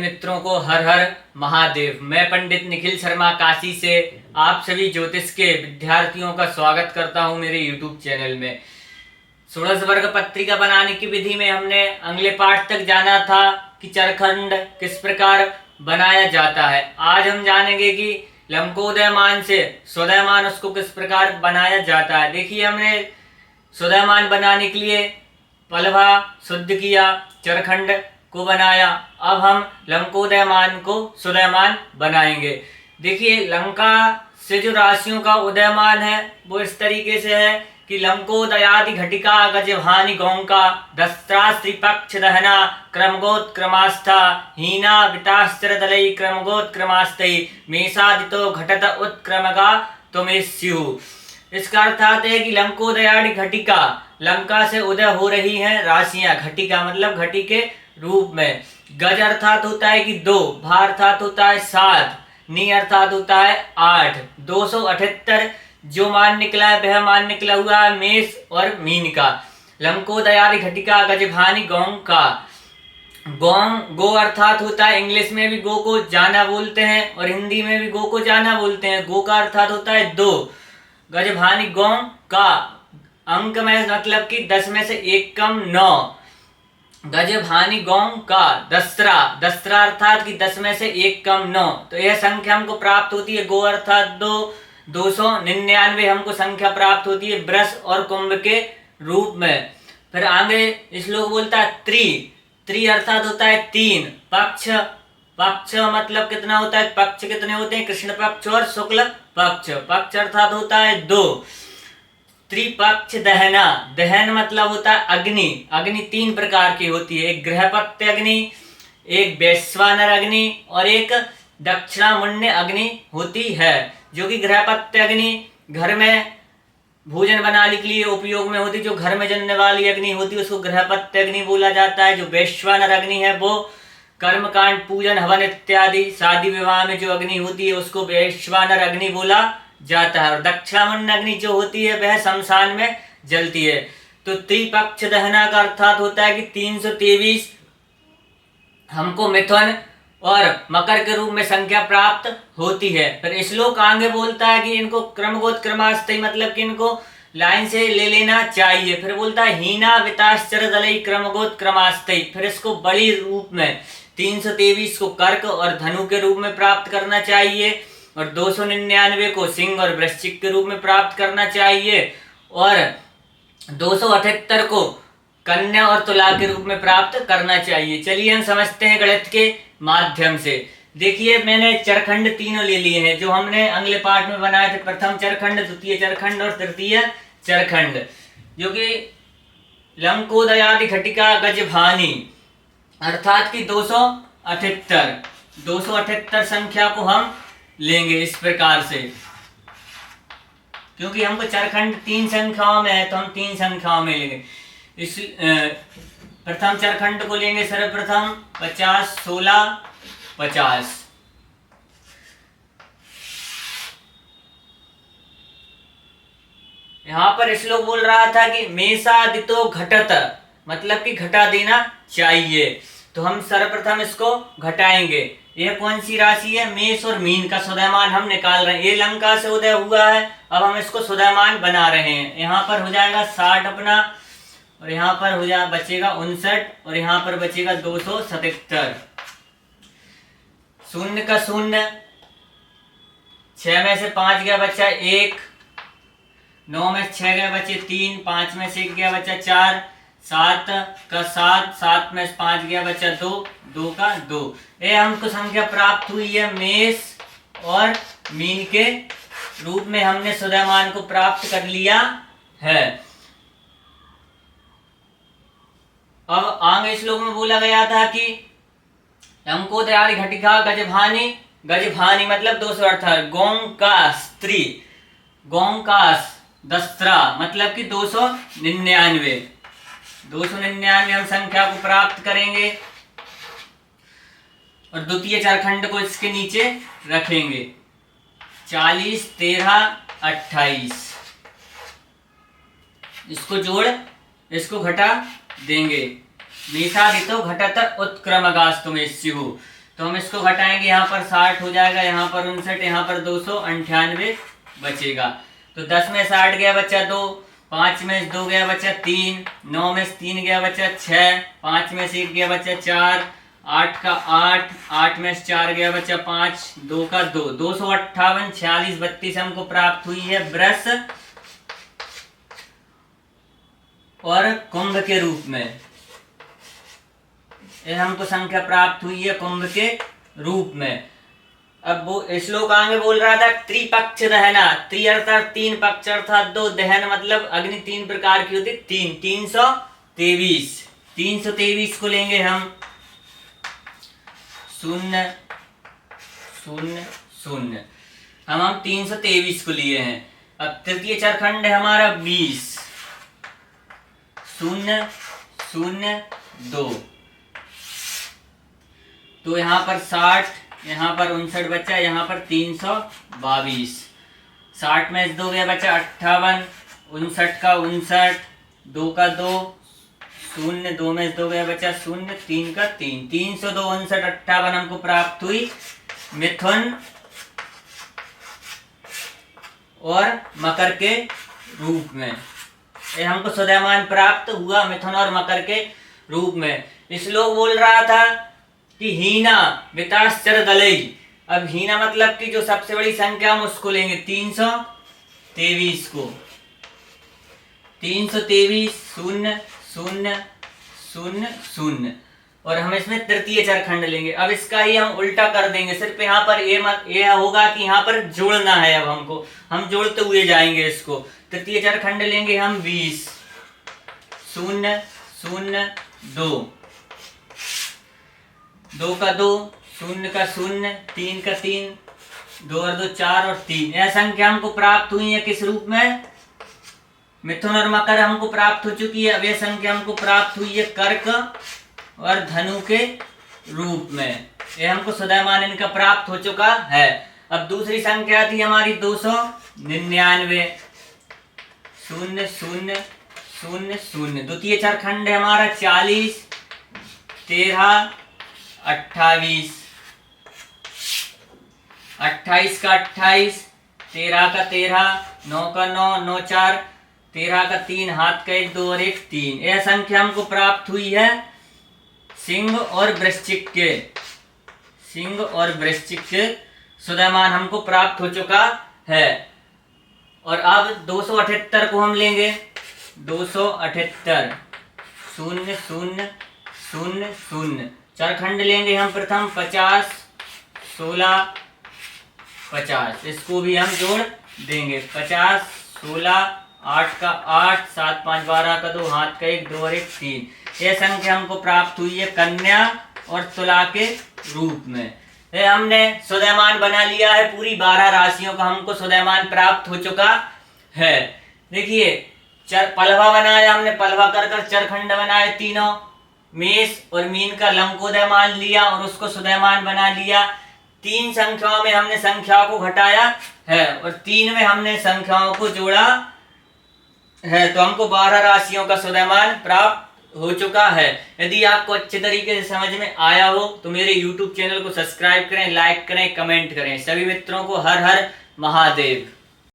मित्रों को हर हर महादेव। मैं पंडित निखिल शर्मा काशी से आप सभी ज्योतिष के विद्यार्थियों का स्वागत करता हूं मेरे YouTube चैनल में। षोडश वर्ग पत्रिका बनाने की विधि में हमने अगले पाठ तक जाना था कि चरखंड किस प्रकार बनाया जाता है। आज हम जानेंगे कि लंकोदयमान से स्वोदयमान उसको किस प्रकार बनाया जाता है। देखिए, हमने स्वोदयमान बनाने के लिए पलभा शुद्ध किया, चरखंड को बनाया। अब हम लंकोदयमान को स्वोदयमान बनाएंगे। देखिए, लंका से जो राशियों का उदयमान है वो इस तरीके से है कि लंकोदयादि घटिका गजभानि गौंका दस्त्रा श्रीपक्ष दहना क्रमगोत्क्रमास्था हीना विताश्चरदलै क्रमगोत्क्रमास्तै मेषादितो घटत उत्क्रमगा त्वमेस्युः। इसका अर्थात है कि लंकोदयादि घटिका, लंका से उदय हो रही हैं राशियां, घटिका मतलब घटी के रूप में। गज अर्थात होता है कि 2, भा अर्थात होता है 7, नी अर्थात होता है 8। 278 जो मान निकला है वह मान निकला हुआ है मेष और मीन का। लंकोदयादि घटिका गजभानि गौंका। गो अर्थात होता है, इंग्लिश में भी गो को जाना बोलते हैं और हिंदी में भी गो को जाना बोलते हैं। गो का अर्थात होता है 2। गजभानि गौंका अंक में मतलब कि 10 में से 1 कम 9। गजभानि गौंका दस्त्रा, दस्त्रा अर्थात कि 10 में से 1 कम 9। तो यह संख्या हमको प्राप्त होती है। गो अर्थात 2, 299 हमको संख्या प्राप्त होती है वृष और कुंभ के रूप में। फिर आगे श्लोक बोलता है त्रि अर्थात होता है 3। पक्ष, पक्ष मतलब कितना होता है, पक्ष कितने होते हैं, कृष्ण पक्ष और शुक्ल पक्ष। पक्ष अर्थात होता है 2। त्रिपक्ष दहना, दहन मतलब होता है अग्नि। अग्नि 3 प्रकार की होती है, एक गृहपत्य अग्नि, एक वैश्वानर अग्नि और एक दक्षिणामुण्य अग्नि होती है। जो कि गृहपत्य अग्नि घर में भोजन बनाने के लिए उपयोग में होती है, जो घर में जलने वाली अग्नि होती है उसको गृहपत्य अग्नि बोला जाता है। जो वैश्वानर अग्नि है वो कर्मकांड, पूजन, हवन इत्यादि शादी विवाह में जो अग्नि होती है उसको वैश्वानर अग्नि बोला जाता है। और दक्षिणामुण्य अग्नि जो होती है वह शमशान में जलती है। तो त्रिपक्ष दहना का अर्थात होता है कि 323 हमको मिथुन और मकर के रूप में संख्या प्राप्त होती है। फिर श्लोक आगे बोलता है कि इनको क्रमगोत्क्रमास्तै मतलब कि इनको लाइन से ले लेना चाहिए। फिर बोलता है हीना विताश्चरदलै क्रमगोत्क्रमास्तै, फिर इसको बड़ी रूप में 323 को कर्क और धनु के रूप में प्राप्त करना चाहिए और 299 को सिंह और वृश्चिक के रूप में प्राप्त करना चाहिए और 278 को कन्या और तुला के रूप में प्राप्त करना चाहिए। चलिए हम समझते हैं गणित के माध्यम से। देखिए, मैंने चरखंड तीनों ले लिए हैं जो हमने अगले पाठ में बनाए थे। प्रथम चरखंड, द्वितीय चरखंड और तृतीय चरखंड, जो कि लंकोदयादि घटिका गजभानि अर्थात कि 278 संख्या को हम लेंगे इस प्रकार से। क्योंकि हमको चरखंड 3 संख्याओं में है तो हम 3 संख्याओं में लेंगे। इस प्रथम चरखंड को लेंगे सर्वप्रथम 50, 16, 50। यहाँ पर श्लोक बोल रहा था कि मेषादितो घटत मतलब कि घटा देना चाहिए। तो हम सर्वप्रथम इसको घटाएंगे। यह कौन सी राशि है, मेष और मीन का स्वोदयमान हम निकाल रहे हैं। ये लंका से उदय हुआ है, अब हम इसको स्वोदयमान बना रहे हैं। यहाँ पर हो जाएगा 60 अपना और यहाँ पर हो जाए बचेगा 59 और यहाँ पर बचेगा 277। शून्य का शून्य, 6 में से 5 गया बचा 1, 9 में से 6 गया बचे 3, 5 में से 1 गया बचा 4, 7 का 7, 7 में से 5 गया बचा 2, 2 का 2। ये हमको संख्या प्राप्त हुई है मेष और मीन के रूप में। हमने स्वोदयमान को प्राप्त कर लिया है। अब आगे श्लोक में बोला गया था कि लंकोदयादि घटिका गजभानि, गजभानि मतलब 278। गौंकास स्त्री, गौंकास दस्त्रा मतलब कि 299। 299 हम संख्या को प्राप्त करेंगे और द्वितीय चरखंड को इसके नीचे रखेंगे। 40, 13, 28 इसको जोड़, इसको घटा देंगे। मेषादितो घटत उत्क्रमगास्तुमेस्युः। तो हम इसको घटाएंगे, यहाँ पर 60 हो जाएगा, यहाँ पर 59, यहाँ पर 298 बचेगा। तो 10 में 60 गया बचा 2, 5 में 2 गया बचा 3, 9 में 3 गया बचा 6, 5 में से 1 गया बचा 4, 8 का 8, 8 में से 4 गया बचा 5, 2 का 2, 258, 46, 32 हमको प्राप्त हुई है ब्रश और कुंभ के रूप में। ये हमको संख्या प्राप्त हुई है कुंभ के रूप में। अब वो श्लोकांग में बोल रहा था त्रिपक्ष दहना, त्रि अर्थात 3, पक्ष अर्थात 2, दहन मतलब अग्नि 3 प्रकार की होती, 323। 323 को लेंगे हम 0 0 0, हम 323 को लिए हैं। अब तृतीय चरखंड है हमारा 20, 0 0 2, तो यहाँ पर 60, यहाँ पर 59 बचा, यहाँ पर 322, 60 में 2 गया बचा 58, 59 का 59, 2 का 2, 0, 2 में 2 गया बचा 0, 3 का 3, 302, 59, 58 हमको प्राप्त हुई मिथुन और मकर के रूप में। ये हमको सुदयमान प्राप्त हुआ मिथुन और मकर के रूप में। श्लोक बोल रहा था कि हीना विताश्चर दलई। अब हीना मतलब कि जो सबसे बड़ी संख्या हम उसको लेंगे 323 को, 323 0 0 0 0, और हम इसमें तृतीय चरखंड लेंगे। अब इसका ही हम उल्टा कर देंगे, सिर्फ यहाँ पर ये होगा कि यहाँ पर जोड़ना है। अब हमको हम जोड़ते हुए जाएंगे इसको। तृतीय चरखंड लेंगे हम 20 0 0 2, 2 का 2, 0 का 0, 3 का 3, 2 और 2 4 और 3। यह संख्या हमको प्राप्त हुई है किस रूप में? मिथुन और मकर हमको प्राप्त हो चुकी है। अब यह संख्या हमको प्राप्त हुई है कर्क और धनु के रूप में। यह हमको सुदयमान इनका प्राप्त हो चुका है। अब दूसरी संख्या थी हमारी 299 0 0 0 0। द्वितीय चरखंड है हमारा 40 13 28, 28 का 28, 13 का 13, 9 का 9, 9 4, 13 का 3, हाथ का 1 2 और 1 3। यह संख्या हमको प्राप्त हुई है सिंह और वृश्चिक के, सिंह और वृश्चिक के सुदयमान हमको प्राप्त हो चुका है। और अब 278 को हम लेंगे, 278 0 0 0 0। चरखंड लेंगे हम प्रथम 50 16 50, इसको भी हम जोड़ देंगे 50 16, 8 का 8, 7 5 12 का 2, हाथ का 1 2 और 1 3। यह संख्या हमको प्राप्त हुई है कन्या और तुला के रूप में। ये हमने सुदयमान बना लिया है, पूरी 12 राशियों का हमको सुदयमान प्राप्त हो चुका है। देखिए पलवा बनाया हमने, पलवा कर चरखंड बनाए तीनों, मेष और मीन का लंकोदय मान लिया और उसको सुदयमान बना लिया। 3 संख्याओं में हमने संख्याओं को घटाया है और 3 में हमने संख्याओं को जोड़ा है, तो हमको 12 राशियों का सुदयमान प्राप्त हो चुका है। यदि आपको अच्छे तरीके से समझ में आया हो तो मेरे YouTube चैनल को सब्सक्राइब करें, लाइक करें, कमेंट करें। सभी मित्रों को हर हर महादेव।